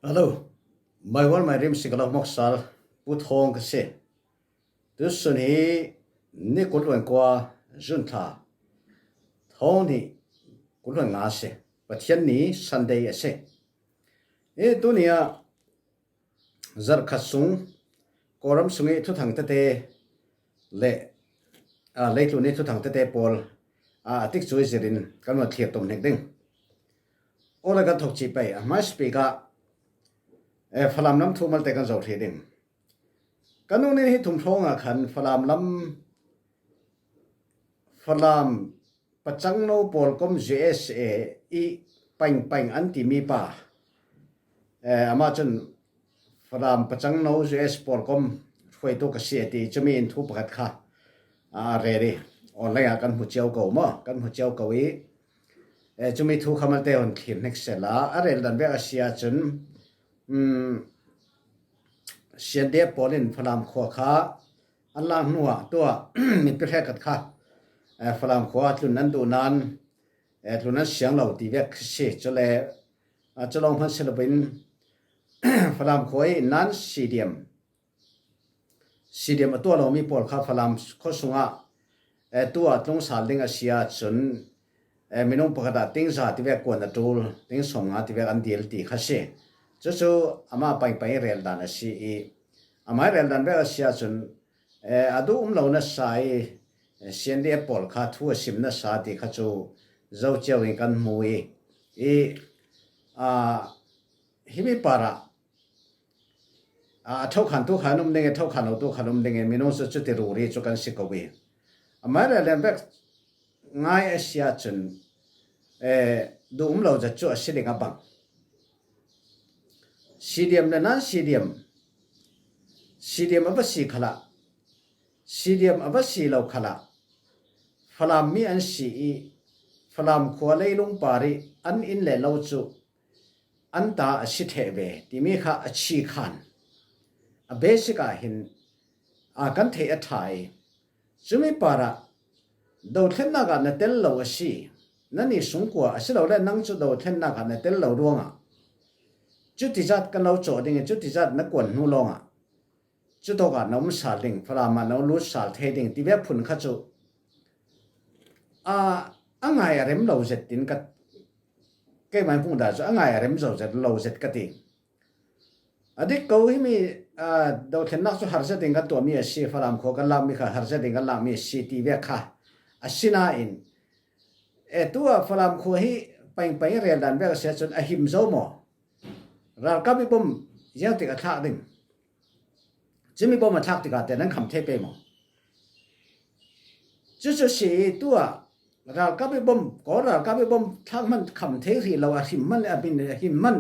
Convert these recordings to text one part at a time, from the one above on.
Hello, my one my rim sigala moksal put hong se. Tu sun hi ni kulwen kwa junta. Thong ni kulwen nga se. Pathian ni Sunday se. E dunia zar khasung koram sungi thu thang tate le leitu ni thu thang tate pol tik chui zirin kan ma thiat tom nek ding. Ola ga thok chi pai ma speaker falam lam thu mal te kan zo the ding kanu ne hi thum thonga khan falam pachang no pol kom USA i pang anti mi pa ama chun falam pachang no US pol kom foi to ka se ti chumi in thu pakhat kha re re online kan hu cheu ko ma kan hu cheu ko i chumi thu khamal te on thin nek sela arel dan be asia chun sian de polin falam kho kha anlang nuwa to mi pre kat kha falam kho atlun nan du nan tlunan siang lo ti vek se chole cholong phan selobin falam khoi nan cdm to lo mi pol kha falam kho sunga to atlong sal ding asia chun minung pakada ting za ti vek kon atul ting songa ti vek an dil ti kha se chu ama pai rel dan si ama rel dan be asia chun adu lo na sai sian de pol kha thu sim na sa ti kha chu zo cheu in kan mui himi para thau khan tu khanum ding thau khan tu khanum ding minung su chu ti ru ri chu kan si ko wi ama rel dan be ngai asia chun du lo ja chu asiling abang CDM na nan CDM abasi khala CDM abasi lo khala falam mi an si falam khwalei lung pari an in le lo chu an ta asithe be ti mi kha achi khan a basic a hin a kan the a thai chumi para do thlen na ga na tel lo asi nani sungkwa asilo le nang chu do thlen na ga na tel lo ruanga chu ti jat kan lo cho ding chu ti jat na kon nu longa chu to ga nom sa ling frama no lu sa the ding ti ve phun kha chu angai rem lo zet tin ka ke mai pung da chu angai rem zo zet lo zet ka ti adik ko hi mi do thlen na chu har zet ding ka to mi si faram kho ka lam mi kha har zet ding ka lam mi si ti ve kha asina in tua faram kho hi pai rel dan ve se chun a him zo mo ra ka bi bom yang ti ka thak ding jimi bom thak ti ka te nan kham the pe mo chu si tua ra ka bi bom ko ra ka bi bom thak man kham the ri lo a him man a bin him man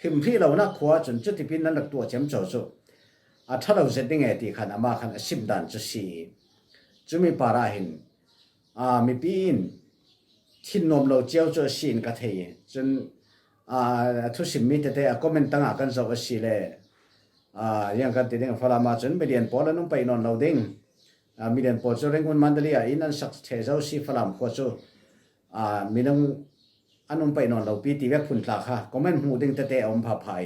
him ri lo na khwa chun chu ti pin nan lak tua chem cho chu a thalo se ding e ti khan ama khan sim dan chu si jimi para hin mi pin thin nom lo cheu chu sin ka the chun thu sim mi te a comment tanga kan zo si le yang kan te ding fala ma chun median pol anum pai non lo ding median pol chu rengun mandali a in an sak the zo si falam kho chu minung anum pai non lo pi ti vek phun tla kha comment hu ding te om pha phai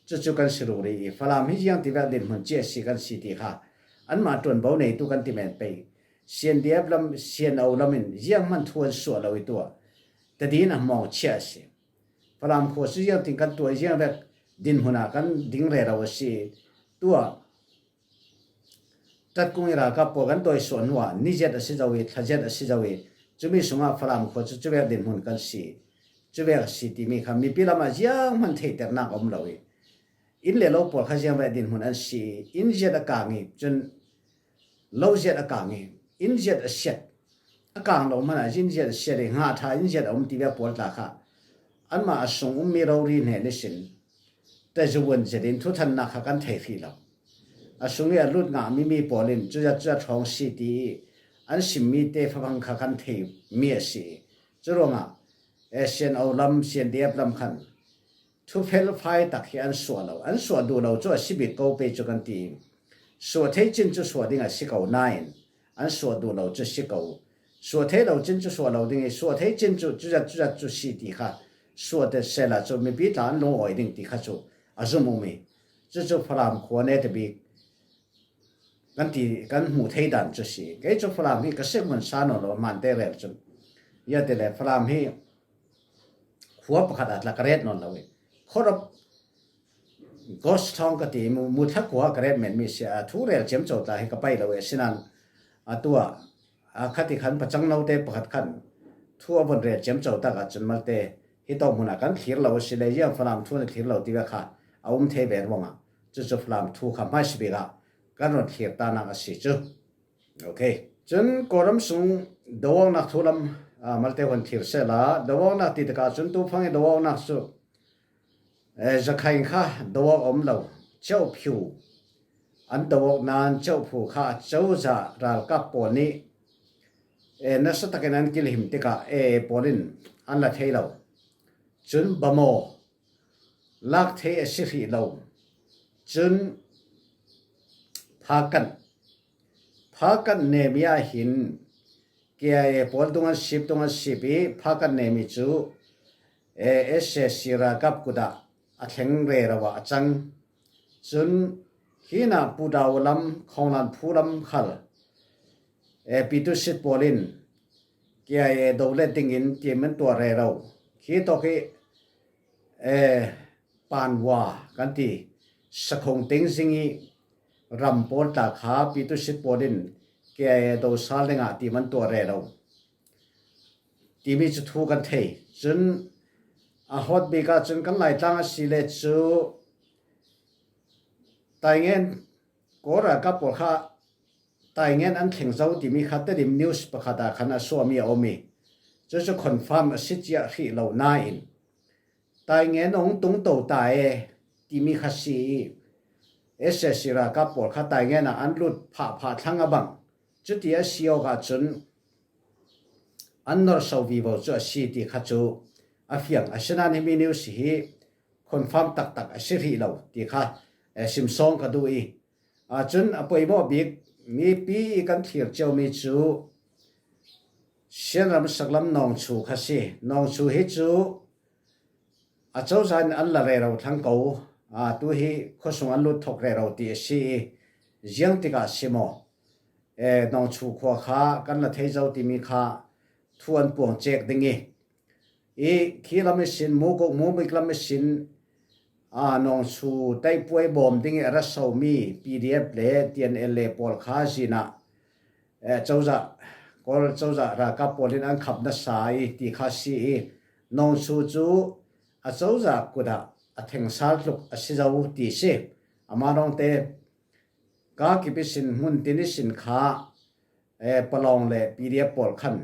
chu kan siru ri falam hi yang ti vek din mun che si kan si ti kha an ma ton bo nei tu kan ti men pe sian diap lam sian au lamin yang man thuan so lo i tu te din a mo che si falam kho si yang ting kan tu yang vek din huna kan ding re raw si tua tat kung ira ka po kan toy son wa ni jet a si jawi thajet a si jawi chumi sunga falam kho chu vek din hun kan si chu vek si ti mi kham mi pilama yang man thei ter na om lo in le lo por kha jang vek din hun an si in jet a ka ngi chun lo jet a ka ngi in jet a shet a ka lo man a in jet a shet nga tha in jet om ti vek por ta kha an ma asung mi ro ri ne le sin te juwen jedin thu than na kha kan thei fi lo asung ya lut nga mi polin chu ja thong si ti an sim mi te phang kha kan thei mi si churonga asian olam sian diap lam khan thu fel phai tak hi an so du lo chu sibit ko pe chu kan ti so thei chin chu so ding a si ko 9 an so du lo chu si ko so thei lo chin chu so lo ding so thei chin chu ja chu si ti kha so de se la chu mi bi tan lo oi ding ti kha chu azumumi chu phalam khone te bi kan mu thei dan chu si ke chu phalam hi ka sek man sa no lo man te rel chun ya te le phalam hi khuwa pakhat atla karet non lawe khorop ghost thong ka ti mu thak khuwa karet men mi sia thu rel chem chaw ta hi ka pai lawe sinan atua khati khan pachang no te pakhat khan thu abon rel chem chaw ta ka chun mal te hi to muna kan thir law si le ya phalam thu na thir law ti wa kha aum the ber wanga chu phalam thu kha ma si be ga kan ron thir ta na ka si chu okay chun koram sung dawang nak thulam malte hon thir se la dawang nak ti ka chun tu phang dawang nak su zakhain kha dawang om lo chau phu an dawang nan chau phu kha chau za ral ka poni na sa taken an kilhim te ka porin an la thei lo chun bamo lak thei asiri lo chun phakan nemia hin kia pol tunga ship e phakan nemi chu esse sira kap kuda atheng re rawa achang chun hina pudawalam khonglan phulam khal pitu sit polin kia dole tingin timen to re raw khi to ke panwa kanti sakhong ting singi rampol ta kha pitu sit polin kia do salenga ti man to re raw ti mi chu thu kan thei chun a hot be ka chun kan lai tang sile chu taingen kora ka por kha taingen an theng zau ti mi khat te dim news pakhata khana so mi omi chu confirm asitia ri lo na in taingen ong tung to ta ti mi khasi esse sira ka por kha taingen an lut pha thanga bang chu ti a sio ka chun an nor so vivo chu si ti kha chu afiang asana ni mi news hi confirm tak asiri lo ti kha simsong ka du i chun apoi mo big mi pi kan thir cheu mi chu sianram saklam nong chu khasi nong chu hi chu a chau san an la re ro thang ko tu hi khosung an lu thok re ro ti si jiang ti ka simo nong chu kho kha kan la thei zau ti mi kha thuan puang chek dingi khilam sin mo ko mo miklam sin nong chu tai puai bom dingi ara so mi pdf le tnl le pol kha sina chauza ra ka polin an khap na sai ti kha si nong chu chu a chauza kuda a theng sal luk a si zau ti se ama nong te ka ki bisin mun tin sin kha palong le pdf pol khan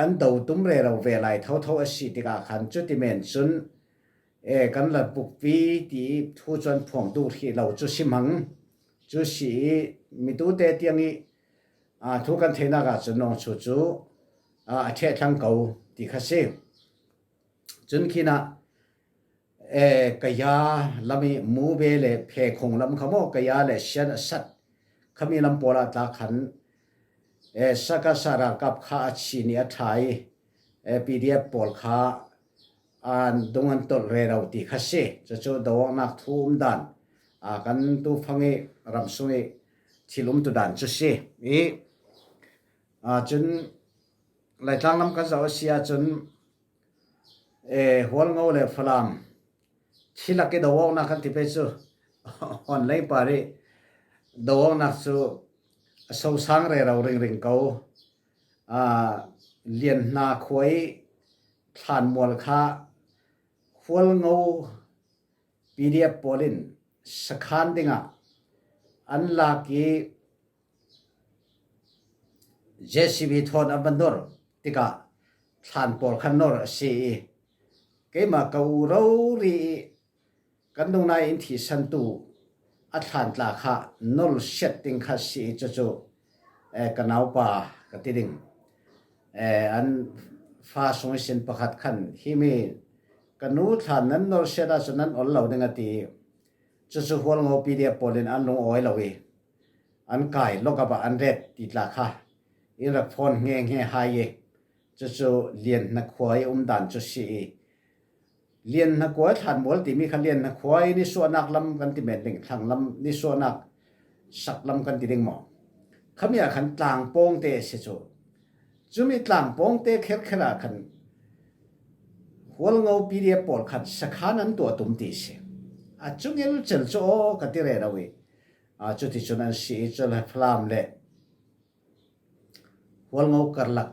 an do tum re ro ve lai tho a si ti ka khan chu ti men chun kan la puk pi ti thu chon phom tu thi lo chu simang chu si mi tu te tiangi thu kan thena ga chunong chu chu a the thang ko ti kha se chun khina kaya lami mu be le phe khong lam khamo kaya le shan sat khami lam pola ta khan saka sara kap kha chi ni athai pdf pol kha an dongan tol re raw ti khase chu do nak thum dan kan tu phange ramsunge thilum tu dan chu se chun lai tlang lam ka zaw sia chun hol ngau le phalam thilake do na kan ti pe chu online pare do na chu so sang re raw ring ko lian na khoi than mol kha hol ngau pdf polin sakhan dinga an la ki jcb thon abandor tika than pol khan nor si ke ma ka ro ri kan dong nai in thi san tu a than tla kha nol setting kha si chu kanau pa ka tiding an fa song sin pakhat khan hi mi kanu than nan nor seta sunan ol lo dinga ti chu hol ngo pdf polin an long oi lawi an kai lokaba an red ti tla kha in rak phone nge hai ye chu lian na khoi dan chu si เรียนนักกว่าฐานหมดที่มีคันเรียนนักควายนี่ส่วนนักลำกันที่แม่นดิ่งทางลำนี่ส่วนนักสักลำกันที่ดิ่งหมอเขามีขันต่างโป้งเตะเสียจูจุมีต่างโป้งเตะเข้ขนาดขันหัวเงาปีเดียปอดขัดสักขานั้นตัวตุ่มตีเสียจุงี้รู้จักโจ้กันที่เรื่องอะไรจุดที่จุนั้นสีจุดพลามเล่หัวเงากระลัก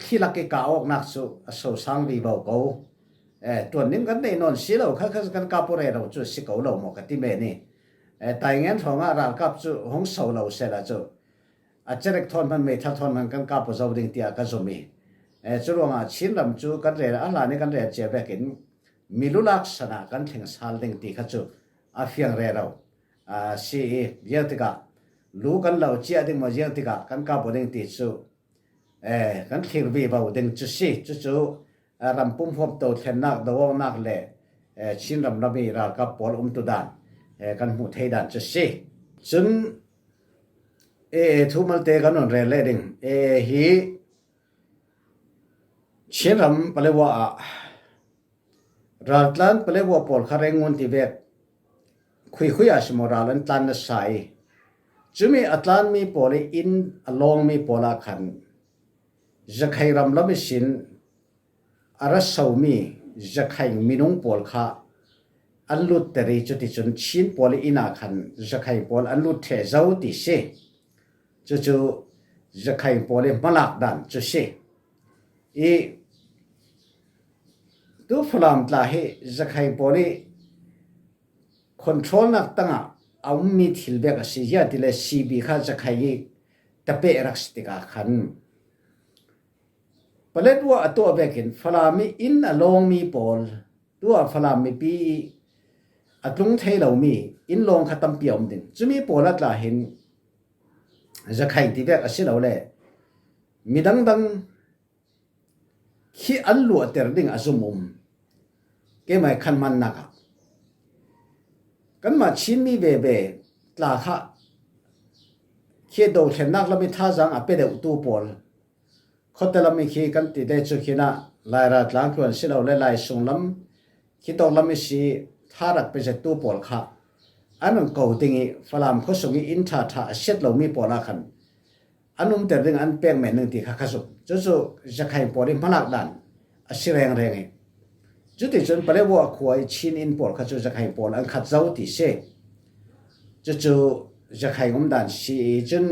ที่ลักเกาออกนักสู้สู้สังวีเบาเกาตัวนี้กันได้นอนสีเราข้ากันกับอะไรเราจุดสีเกาเราหมกที่เมนี่แต่เงี้ยท้องเรากับจุดห้องสู้เราเสร็จแล้วจุดเจริญทอนมันไม่ทัดทอนมันกันกับเราดิ่งที่อาก็จะมีจุดว่าชินลำจุดกันเรื่องอะไรนี่กันเรื่องเจ็บแบบกินมีลุลักษณะกันถึงสารดิ่งที่เขาจุดเฟียงเรื่องเราสีเยอะที่กะรู้กันเราเจ้าดิ่งมาเยอะที่กะกันกับดิ่งที่จุดกันที่รีบเอาดิ่งจุดสีจุดรำปุ่มพบตัวเทนนักดวงนักเล่ชินรำมีรากับปอลตุดานกันหูเทดันจุดสีจนทุกมันเตะกันนนเร่เล่ดิ่งฮีชินรำเปลว่ารัฐลันเปลว่าปอลคาเรงุนที่เวกคุยอาชมราลันตันสายจุมีอัตลันมีปอลอินลองมีปอลขันจะใครรำละไม่สินอารัสสามีจะใครมีน้องปอลข้าอันลุดแต่ริจุดที่จนชินปอลอินาขันจะใครปอลอันลุดเทเจ้าติเสจู่จะใครปอลมาลักดันจุเสดูฟลามตลาเหจะใครปอลคอนโทรลนักตั้งเอามีทิลเบกสิยาที่เลซีบีข้าจะใครตะเปรักสติกาขันเปลดว่าตัวเบกินฟลามีอินอลองมีปอลตัวฟลามีปีตุงเทเรามีอินลองขัดตั้มเปียมดิ่งจะมีปอลตลาเห็นจะใครที่เบกสิเราเลยมีดังขี้อันลัวเตอร์ดิ่งอาซุมุมเกี่ยไม่ขันมันนักกันมาชินมีเบเบตลาค่ะเขียดดูเห็นนักแล้วมีท่าจังเป็ดอุตูปอลเขาแต่ละมีขี้กันติดได้จุกินะลายรัดหลังควรสิเราเลยลายส่งลำขี้ตกลำมีสีท่ารักไปจากตู้ปอลค่ะอันนั้นเก่าติงฝรั่งเขาส่งอินท่าเช็ดเรามีปอลขันอันนั้นแต่เรื่องอันเปลี่ยนแม่นึงที่ข้าสุจู่จะใครปอลมาลักดันสิแรงจุดที่จนไปเรียกว่าขวายชินอินปอลข้าจู่จะใครปอลอันขัดเจ้าติเสจู่จะใครงมดันสีจน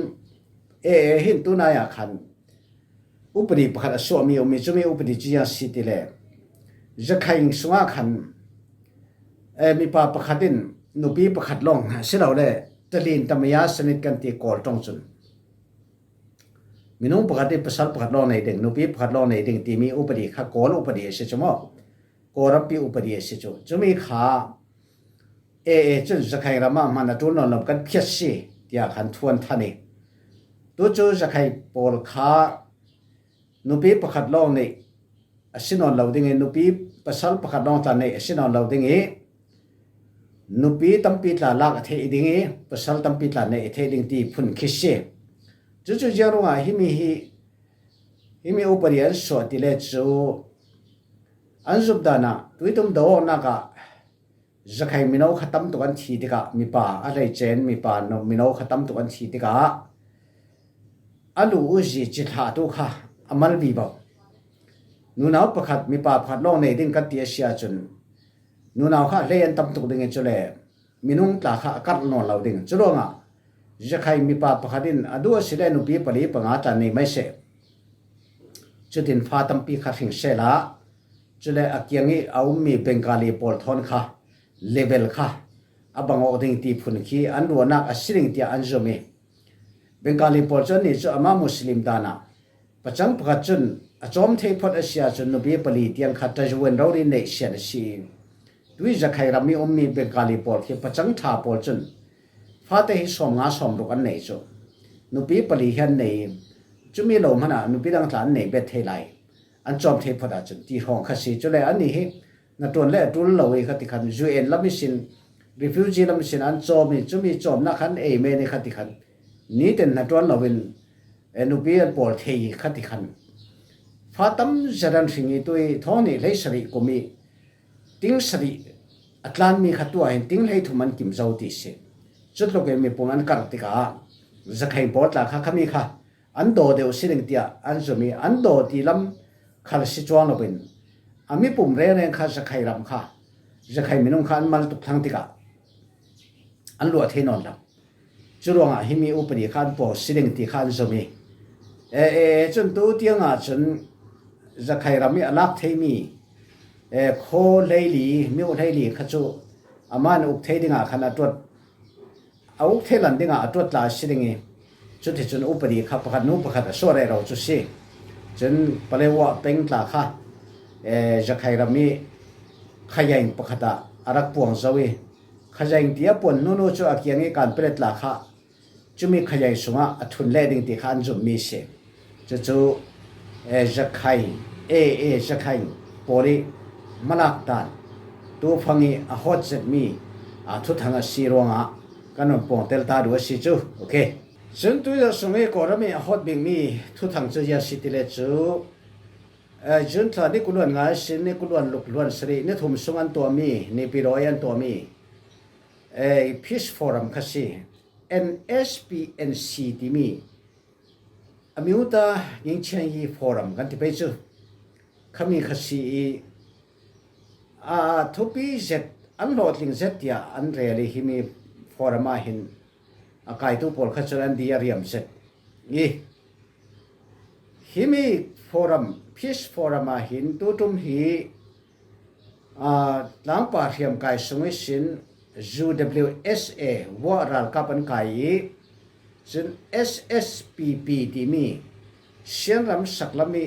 เห็นตัวนายขันอุปนิประคัดสวมีจุมีอุปนิจียสิติเลจะใครสวาขันมีปาประคัดินนุปีประคัดลงเสียเราเลยตะลินตมยาสนิทกันตีกอลตรงจุนมีน้องประคัดประสาประคัดลงในเด็กนุปีประคัดลงในเด็กที่มีอุปนิข้ากอลอุปนิเสียจมอกอรับปีอุปนิเสียจุมีขาจนจะใครรามามันตุนนอนกันเพียสีที่อาขันทวนทันีตัวจูจะใครปอลขานุปีประคัดลองนี่สินอนเราดิ่งนุปีภาษาประคัดลองตอนนี้สินอนเราดิ่งนุปีตั้มปีตลาลักเทดิ่งภาษาตั้มปีตลาเนี่ยเทดิ่งที่พุ่นคิดเสียจู่ๆจะรู้ว่าฮิมีอุปนิอันสวดที่เลจูอันสุดดานะตัวตุ้มโดนักจะใครมีน้องขัดตั้มตัวกันทีดีกะมีป่าอะไรเจนมีป่านมีน้องขัดตั้มตัวกันทีดีกะอันรู้จีจิตหาตัวค่ะอามัลบีบ่นูนาวประคัดมีป่าพัดลองในดิ่งกันเตียเสียจนนูนาวค่ะเรียนตั้มตัวดิ่งจุเลมีนุ่งตาค่ะกัดนอนเราดิ่งจุลงจะใครมีป่าประคัดินอดูสิเลนุปีปลีปังอาจารย์ในไม่เสจุดินฟ้าตั้มปีขัดหิงเสละจุเลอักยังงี้เอามีเบงกาลีปอลทอนค่ะเลเวลค่ะอังออกดิ่งที่พุ่นขี้อันรัวนักอสิริงที่อันจมีเบงกาลีปอลจนนี่จะอามามุสลิมดานะประจังประจุนจอมเทพอาเซียจนนบีปลีเตียงขัดจะจวนเราดินเนเชียนชีด้วยจะใครรามีอมมีเบงกาลีปอลที่ประจังท่าปอลจนฟ้าเตหิสอมงาสอมรุกันเนจนบีปลีเฮียนเนจุมีลมหนะนบีดังฐานเนเบทเทไลอันจอมเทพอาจุนที่ห้องขสีจุเลยอันนี้นัดตัวเล่ตุลเราเองขัดขันจูเอ็นลำมิสินรีฟิวจีลำมิสินอันจอมจุมีจอมนักขันเมนขัดขันนี้เป็นนัดตัวเราเป็นนุบีอันปอลเทยขัดขันฟ้าตั้มจะดันสิ่งนี้ตัวท้องนี่เลยสริกุมี ติ้งสรีอัตลานมีขัดตัวเห็นติ้งให้ทุมันกิมเจ้าติเสจุดโลกเอ็มมีปุ่มอันกัดติกาจะใครปอดละค่ะขมีค่ะอันโดเดียวสิ่งเดียอันจะมีอันโดที่ลำขัดสิจวนลเป็นอามีปุ่มเร่งค่ะจะใครรำค่ะจะใครมีนุ่งขันมันตุกทั้งติกาอันลัวเทนอนลำจุดว่าหิมีอุปนิขันปอสิ่งที่ขันจะมีจนตัวเตียงจนจะใครรำมีลักเทมีโคเลยลีมิวเลยลีขจูอามันอุกเทดิงขันอัตวเอาอุกเทลันดิงอัตวลาสิ่งจุดที่จนอุปนิขับประคันนูประคันส่วนเราจุดสิจนเปลวะเป็นตาค่ะจะใครรำมีขยันประคัตอารักปวงเจวิขยันที่ปนนู่นจู่อากียงการเปรตลาค่ะจุมีขยันสุงะทุนเล่ดิงที่ขันจุมีเสจู่จะใครจะใครปอริมาลักตันตัวฟังอีอาฮอดเจ็ดมีทุกทางสีรวงกันนปงเตลตาดูสิจูโอเคฉันตัวจะส่งให้ก่อนมีอาฮอดบิงมีทุกทางจะยาสิติเลจูฉันตอนนี้กุลวนงานสินี่กุลวนลุกลวนสรีนี่ทุ่มส่งอันตัวมีนี่ปีร้อยอันตัวมีPeace Forum คัสซี NSPNC ที่มีอมิวตายิงเชียงยีฟอรัมกันที่ไปจูขมีคัสซีทุกปีเสร็จอันโหลดลิงเสร็จยาอันเรียลหิมีฟอรัมมาหินกายตุปอลคัสรันดีอาริยมเสร็จนี่หิมีฟอรัม Peace Forum มาหินตัวตุ่มหีหลังป่าเทียมกายสมัยสินUWSA ว่ารัลกับอันกายสิน SSPP ที่มีเสียงรำสักลมี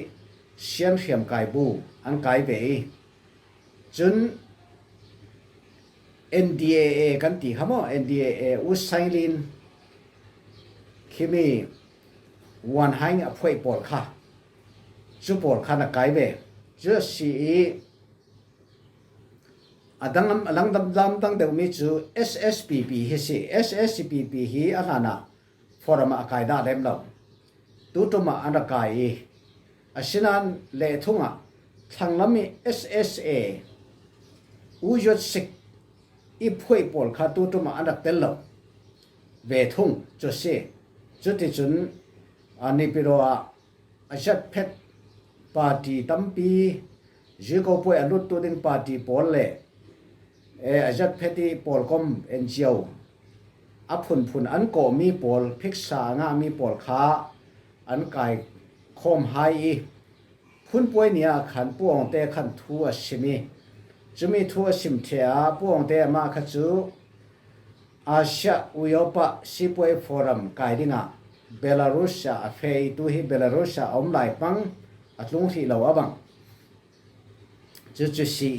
เสียงเทียมกายบูอันกายไปจน NDAA กันตีขโม NDAA อุสัยลินที่มีวันหายอภัยปอดค่ะจุปอดค่ะนักกายไปจะสีดังลังดำตั้งแต่มีจู SSPP ฮิสิ SSPP ฮิอานานะฟอรัมอากายได้เล่มเราตัวตัวมาอันกายสินันเล่ทุ่งทางลำมี SSA อุยศสิกอีพวยปอลขาตัวมาอันดักเตลเราเวทุ่งจุดเสจุดที่จุนอันนี้เป็นว่าจัดเพชรปาร์ตี้ตั้มปีจีก็ป่วยอันรุดตัวดึงปาร์ตี้ปอลเล่จัดเพชรที่ปอลคอมเอ็นจีโอพุ่นอันก็มีปอลพิกษางามีปอลขาอันกายคอมไฮพุ่นป่วยเนี่ยขันป่วงแต่ขันทัวชิมีจะมีทัวชิมเทียป่วงแต่มาขจูอาเซียอุยปะสิป่วยฟอรัมกายดิ่งเบลารุสอาเฟยตัวฮีเบลารุสอมไลปังอัตลุงที่เราบังจะสี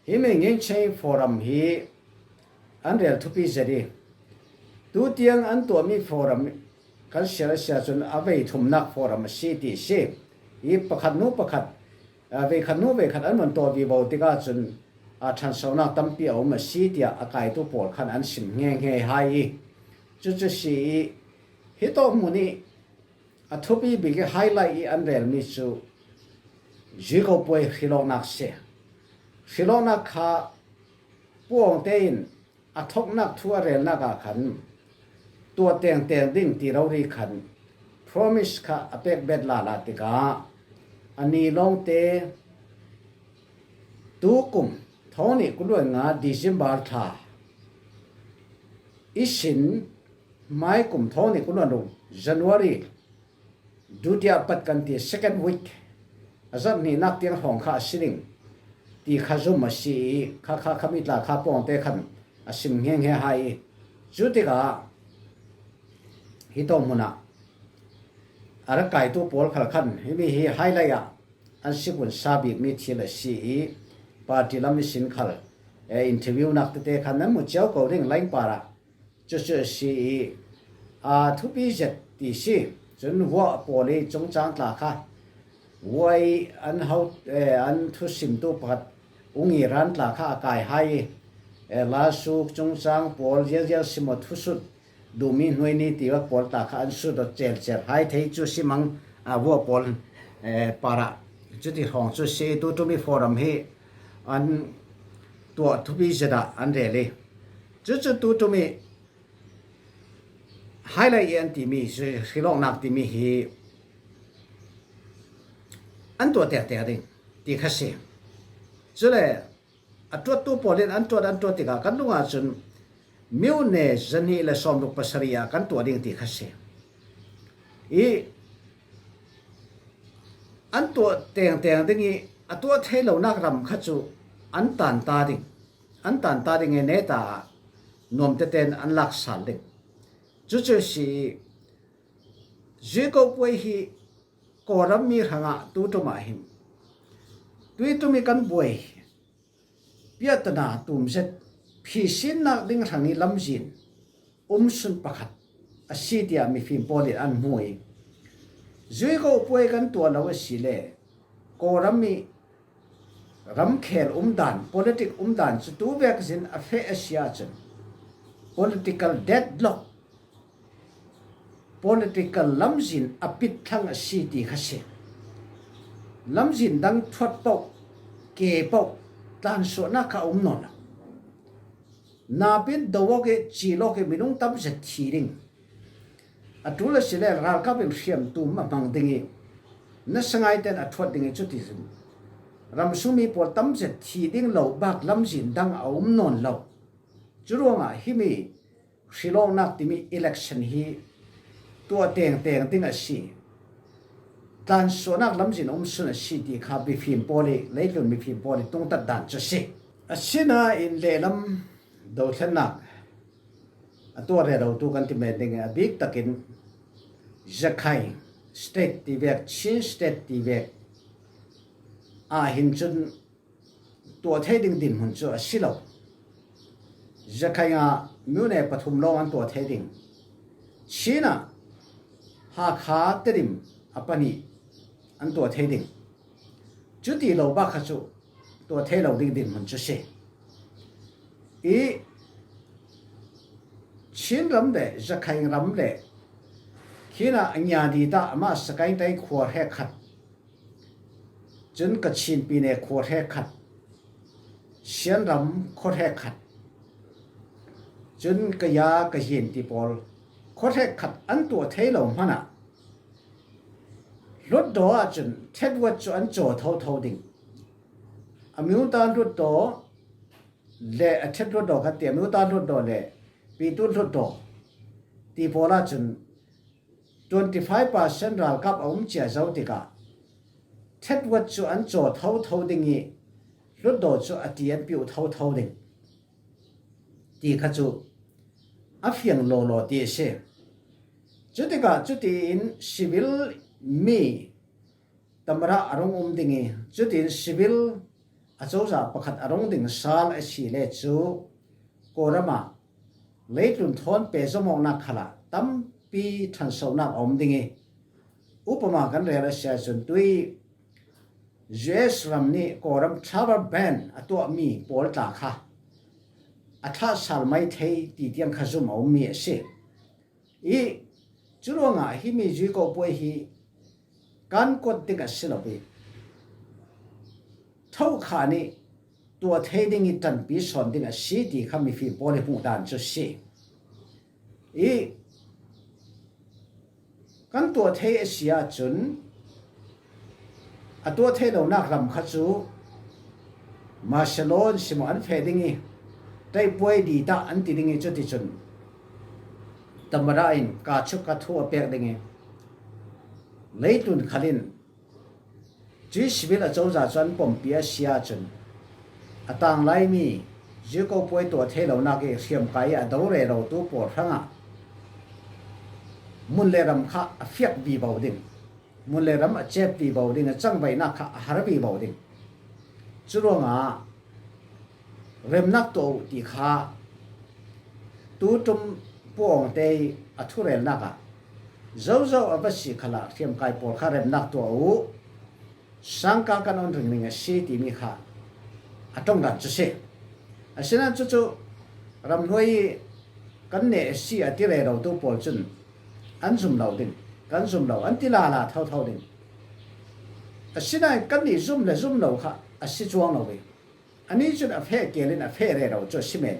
ฮิเมงิงใช้ฟอรัมฮีอันเรียลทุปีเจดีตัวเตียงอันตัวมีฟอรัมกันเสียจนเอาไปทุ่มนักฟอรัมสีตีเชอีประคัดนู้ประคัดเวคัดนู้เวคัดอันมันตัววิบาวติกาจนทันสาวนักตั้มเปียวมาสีเดียอากายตัวปอดขันอันสิมเงี้ยหายจุดสีฮิโตมุนีทุปีบิกไฮไลท์อันเรียลมิจูจีก็ป่วยฮิโลนักเสียฮิโลนักขาป่วงเตินทุกนักทัวเรียนนักขันตัวเตียงดิ่งที่เราเรียขันpromise ค่ะอเปกเบ็ดลาลาติกาอันนี้ลงเตตุกุมท้องนี่กุลวยงาดิซิมบาร์ธาอิสินไม่กุมท้องนี่กุลวยงJanuary ดูเดียปัดกันที่ second week อาจารย์นี่นักเตียงห้องข้าสิงที่ข้าจุมาสีข้ามิตรข้าปองเตะขันสิมเงี้ยหายจุดที่ก้าฮิตอมุนะอารักไก่ตัวปอลขันขันมีไฮไลท์อันสิบุนซาบิมีที่ละสีปาร์ตี้ลำมีสินขันอินเทอร์วิวนักเตะขันนั้นมุเจ้าเขาเร่งไล่ปาระจุดสีทุกปีเจ็ดตีสีจนหัวปอลีจงจางตาค่ะวัยอันเขาอันทุสิมตัวปัดอุ้งอีรันตาค่ะกายไฮลาสุกจงจางปอลเยอะๆสิมทุสุดดูมีหน่วยนี้ที่ว่าปอลตาค่ะอันสุดเจลไฮที่จุดสิมังวัวปอลปาระจุดที่ห้องจุดสีตัวมีฟอรัมเฮ อันตัวทุบิจดาอันเรเลยจุดตัวตุมีไฮไลท์อันที่มีสิลองนักที่มีฮีอันตัวแต่ดิที่คัสเซจุเลยอันตัวพอลินอันตัวที่กันลุงอาจจะมิวเนจนี่และสมลูกปัสริยากันตัวดิ่งที่คัสเซอันตัวแต่ดิ่งอันตัวเทลนักรำขัดจูอันตันตาดิ่งเนตานอมเตนอันลักษณะดิ่งจุดสิจีก็ป่วยฮีกอรมีหางะตัวมาหิมตัวมีกันป่วยพิจารณาตุมเสร็จพิสินนักดิ่งทางนี้ลำจินสุนประคัดอาศัยที่มีฟิมโพลิอันมวยจีก็ป่วยกันตัวเราสิเล่กอรมีรำเขลดัน political ดันสุดตัวเวกสินอเฟอเซียจัน political deadlock political ลำจินอภิษทั้งอาศัยที่ข้าศึกลำจินดังทวดปกเก็บปกตันส่วนนักเอานนนาเป็นดาวเกจีโลเกมินุงตั้มจะทีริงอัตุลสิเลรัลกับเป็นเสียมตุมมาบังดิงนั่นสังไงแต่อัตวดดิงจุดที่สุดรำสุมีปวดตั้มจะทีดิงเหล่าบักลำจินดังเอานนเหล่าจุดว่าฮิมีสิลองนักที่มี election ฮีตัวเตียงติงอาศัยตันส่วนนักลำจินสุนอาศัยที่ข้าบิฟิมโพลีเลี้ยงบิฟิมโพลีตรงตัดดันจะสิอาศัยน่ะอินเลลำดูเช่นนักตัวเราตัวกันที่เมดิงบิ๊กตะกินจะใครสเตทที่เวกชินสเตทที่เวกหินจนตัวเทดิงดินหุ่นจะสิเราจะใครงามิวเนปฐุมโลอันตัวเทดิงชินะหาขาเตดิมอปนีอันตัวเทดิงจุดที่เราบ้าขจุตัวเทเราดิงดินหุ่นจะเสชินรำเดจะใครรำเดขีน่ะอันยาดีตามาสกายได้ขวดแหกขัดจนกระชินปีเนขวดแหกขัดเชียนรำขวดแหกขัดจนกระยากระเห็นตีปอลขวดแหกขัดอันตัวเทลงมันอ่ะรถดอจนเท็ดวัดจนโจเท่าดิ่งมิวตานรถดอเล่เท็ดรถดอกันเตียมิวตานรถดอเล่ปีตุลรถดอตีพอละจน 25% รัลกับอุ้มเจ้าเจ้าติกาเท็ดวัดจนโจเท่าดิ่งงี้รถดอจนอดีตปิวเท่าดิ่งตีขจูอาเฟียงโลตีเช่จุดที่ก็จุดที่อินสิวิลมีตำราอารมณ์ดิ่งจุดที่สิวิลอาจจะประคัดอารมณ์ดิ่งสาลสิเลจูโกรมาเลี้ยงทอนเปซมองนักขละตั้มปีทันสาวนักอมดิ่งอุปมากันเรื่องเสียจนด้วยเจสรัมนี่โกรมทราเวลแบนตัวมีปอลตาค่ะอัฐสาลไม่เทตีเตียงขจุมอมมีเสียจุดว่าไงฮิมีจุยก็ป่วยฮีการกดดิ่งสิลปีเท่าขานี่ตัวเทดิ่งตันปีสอนดิ่งสีดีข้ามีฟีบอลหูดันจุดสีกันตัวเทเสียจนตัวเทเรานักรำขัดจูมาเชลอนสิมอันเฟดิ่งได้ป่วยดีตาอันติดิ่งจุดที่จนตำราอินกาชุกกาทัวเปียกดิ่งเลยตุนขลินจีสวิลเจ้าจ่าจนปมเปียเสียจนต่างไล่มีจีก็ป่วยตัวเทเรานักเสียมไก่ดาวเรเราตัวปวดทั้งมุนเลรำข้าเฟียกบีบาวดิ่งมุนเลรำเจ็บบีบาวดิ่งจังใบนักข้าหาบีบาวดิ่งจุดว่าเริ่มนักตัวตีข้าตัวจุ่มปวงเตยทุเรศนักเจ้าอภิสิขลักเสียมไก่ปวดข้าเริ่มนักตัวสังกัดกันอันถึงหนึ่งสีที่มีข้าต้องการจะเสียฉะนั้นจู่ๆรำนวยกันเนี่ยสีที่เราตัวปวดจนอันซุ่มเราดิ่งกันซุ่มเราอันที่ลาเท่าดิ่งฉะนั้นกันนี่ซุ่มเราค่ะสิจวงเราไป อันนี้จุดอเฟเกลินอเฟเรเราจุดสิเมน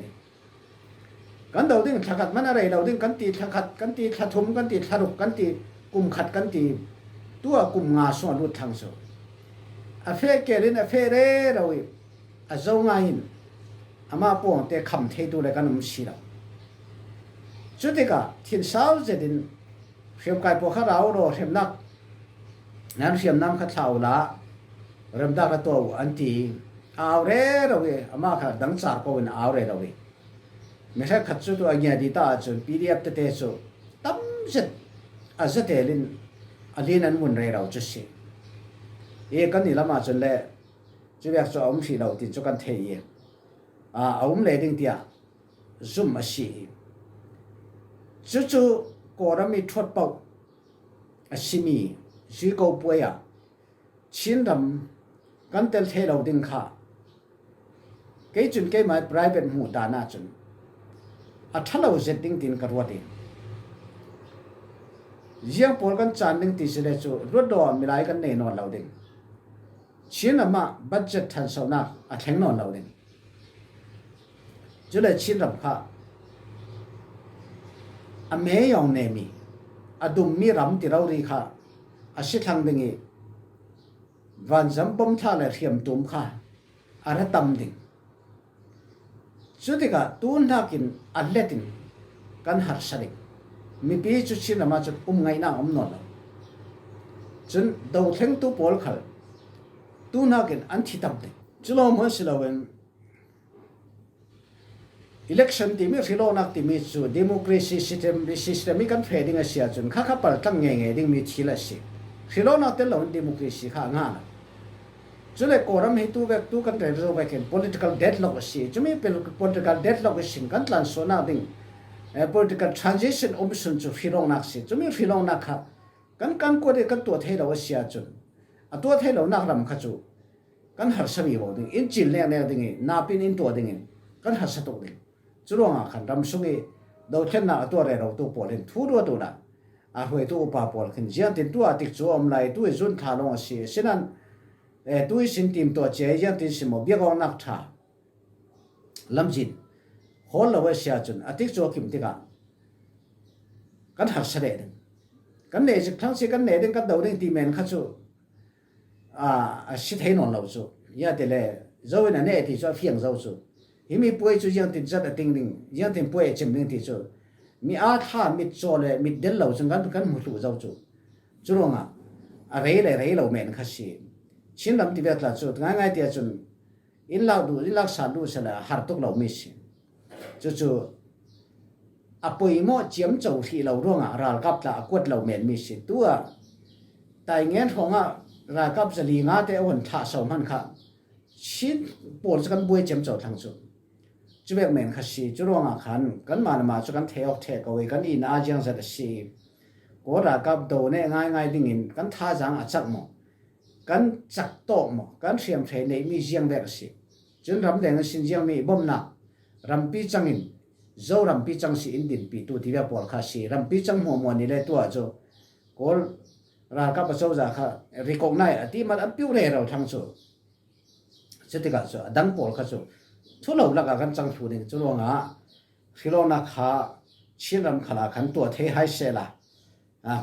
กันเราดึงทักมันอะไรเราดึงกันตีทักกันตีทัทุมกันตีทะลุกันตีกุมขัดกันตีตัวกุมงาส่วนรุดทางโซอเฟเกลินอเฟเรเราอะเจ้าไงอามาปองแต่คำเทดูเลยกันมุสิเราจุดที่กะทิ้งสาวจะดินเชื่อมไก่พวกเราโรเชื่อมนักนั้นเชื่อมน้ำขัดเท้าละเริ่มได้กระตัวอันที่เอาเร่เราอามาขัดดังสารก็เป็นเอาเร่เราไม่ใช่ขัดสุดตัวอันนี้ดีตาจนปีเดียบเตะสุดตั้มจะอาจจะเตลินอันนี้นั้นมันเร่เราจะสิกันนี่ละมาจนเลยจะเรียกว่าอมสีเราติดจุกันเทียอมเลยดิ้งเดียซุ่มมาสีจู่ๆก็เรามีทวดเป่าสิมีสีเกาป่วยชินดำกันเตลเทเราดิ้งขาเกยจุนเกยมาปลายเป็นหูดานาจุนถ้าเราเจ็ดดิ้งตินกระวัดเองยังปวดกันจานดิ้งติดเสียจู่รถดอมีหลายกันแน่นอนเราดิ้งชินมาบัดเจ็ตทันสาวนักแข็งนอนเราดิ้งจุดเลยชินดำค่ะเมย์ยองเนมีดุมมีรำที่เราดีค่ะสิทางดิ้งวันจำปมท่าเลยเทียมตุ่มค่ะอะไรตั้มดิ้งจุดที่ก็ตูนทักินอัลเลตินกันหัดสลิงมีปีจุดชินมาจุดไงน่าอมนอนเราจนดาวเทงตัวปอลขลตูนทักินอันที่ตั้มดิ้งจุดเราเมื่อสิเราเป็นelection ที่มีฟิโลนักที่มีจุด democracy system มีกันเฟดิ้งเสียจนข้าพเจ้าตั้งเงี้ยดิ้งมีทีละสิฟิโลนักเตลเรา democracy ข้างานจุดเลยก่อนให้ตัวแบบตัวกันเรื่องแบบ political deadlock สิจุดมีเป็น political deadlock สิกันหลังส่วนนั้นดิ้งpolitical transition option จุดฟิโลนักสิจุดมีฟิโลนักค่ะกันก็ได้กันตัวเทเราเสียจนตัวเทเรานักรำขจุกันหัดสมีบอกดิ้งอินจิลเนี่ยดิ้งนับเป็นอินตัวดิ้งกันหัดสตุดิ้งจุดว่าขันรำสุงดาวเทนน่ะตัวเราตัวปอลินทูรัวตัวละหวยตัวปาปอลขึ้นเจียนติดตัวติดจัวอมไลตัวจุนทาลงสิฉะนั้นตัวสินติมตัวเจียนติดสมบีกองนักท่าลำจินฮอลเราเสียจนติดจัวคิมติกันหักเสด็จกันเนี่ยจะทั้งสิกันเนี่ยกันดาวดิ้งตีแมนขัดจูสิเทนอนเราจูยาเดเลยเจ้าเนี่ยเนี่ยที่จะเฟียงเจ้าจูฮิมีป่วยจู่ยังติดจัดติ้งดิ้งยังติดป่วยจิมดิ้งที่จู่มีอาท่ามีโจเลยมีเดลเราจังกันมุสุเจ้าจู่จู่ลงเร่เราแมนขัดสิชินลำที่เบียดละจู่ง่ายที่จุนอินลักษาดูเสละหาตุกเราไม่สิจู่ป่วยโม่เจียมเจ้าที่เราร่วงราลกับละกวดเราแมนไม่สิตัวแต่เงี้ยของรากับจะลีงาแต่วันท่าสองพันค่ะชินปวดกันป่วยเจียมเจ้าทั้งจู่จุดแบบเหมือนขัดสีจุดว่าขันกันมาจุดกันเทออกเทกเอาไว้กันอินอาเจียงเสด็จสีก็รักกับโดเนี่ยง่ายดิ่งอินกันท่าจังจักหมอกันจักโตหมอกันเสียมเทในมีเจียงแบบสีจนรำแดงสินเจียงมีบ่มหนักรำปีจังอินเจ้ารำปีจังสีอินดินปีตัวที่แบบปอลขัดสีรำปีจังหัวมันนี่เลยตัวโจก็รักกับเจ้าจะค่ะรีคอนไนที่มันปิ้วเร่เราทั้งโจเสด็จกันโจดังปอลขัดโจทุเราลักกันจังฟูนี่จุลวงฟิโลนักขาชินรำขลาขันตัวเทให้เสละ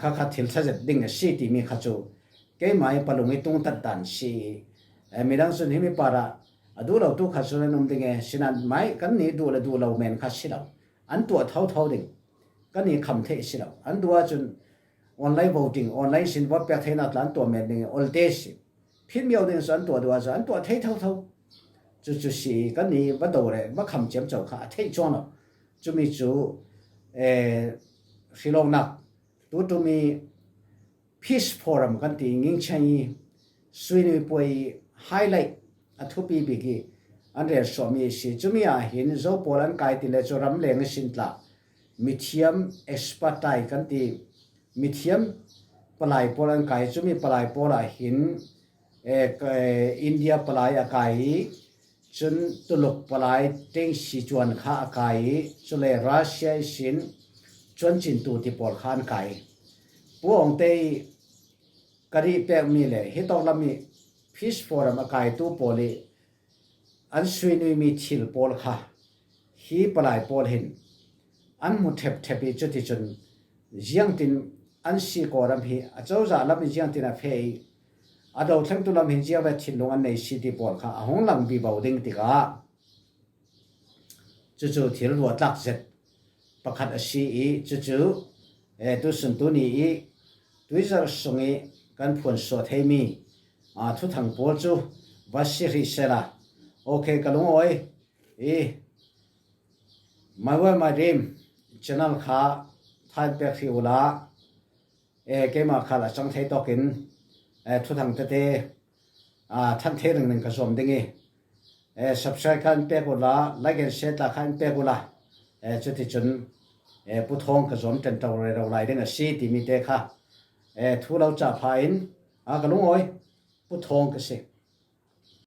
ข้าทิลซะจะดิ่งสีที่มีขจูเกี่ยไม่ปลุงให้ตุ้งตัดตันสีมีดังสุดที่มีปาระดูเราตู้ขจูเลยนุ่มดิ่งสินันไม่กันนี่ดูเราแมนขัดสิเราอันตัวเท่าดิ่งกันนี่คำเทสิเราอันตัวจนออนไลน์ voting ออนไลน์สินวัดเปียกเทนัดหลานตัวแมนดิ่ง all day สิพิมพ์เดียวดิ่งส่วนตัวดูอันตัวเท่าจู่สิกันนี่วัดโดเลยว่าคำเจียมเจ้าค่ะเท่จวนจู่มีจู่ฟิโลนักตัวมี peace forum กันที่ยิ่งใช้สวยนี่ป่วย highlight ทุกปีปีกี้อันเดียร์สมีสิจู่มีเห็นเจ้าโปแลนด์ไกด์ที่เลจรำเลี้ยงสินตละมิเทียมเอสปาไตกันที่มิเทียมปลายโปแลนด์ไกด์จู่มีปลายโปแลนด์เห็นอินเดียปลายอากาศจนตุลกปลายเต็งสีจวนข้าไก่จนเลยรัสเซียสินจนจินตูที่ปอลขานไก่พวกเตยกรีเปมีเลยฮิตอลามีพิสฟอร์มไก่ตู้ปอลี อันสวยนุยมีทิลปอลค่ะฮีปลายปอลเห็นอันมุเทปเทปีจุดที่จนเจียงตินอันสีกอรำพีอาเจ้าจ่าลับเจียงตินอาเพยอาดาวทั้งตุลำเห็นเจียงแบบทิลลงอันในสีที่ปอลค่ะหงหลังบีเบาดิ่งติกาจู่ๆทิลวัวตักเสร็จประคัดอาชีจู่ๆตุสุนตุนีตุยจะส่งกันผลสวดให้มีทุกทางปอลจู่วัชริเซล่าโอเคกันลงโอ้ยมาว่ามาเรียมchannel ขาท่านเปียกฟิวลาเกมาขาละจังไทยตอกินทุกทางเตท่านเทนึงกระสมดิ่งsubscribe กันเปียกุลา like and share ตากันเปียกุลาจุดที่จนผู้ทองกระสมเต็มตัวเราไล่ดิ่งสีที่มีเตค่ะทุเราจะพาอินกระลุงโอ้ยผู้ทองกระเส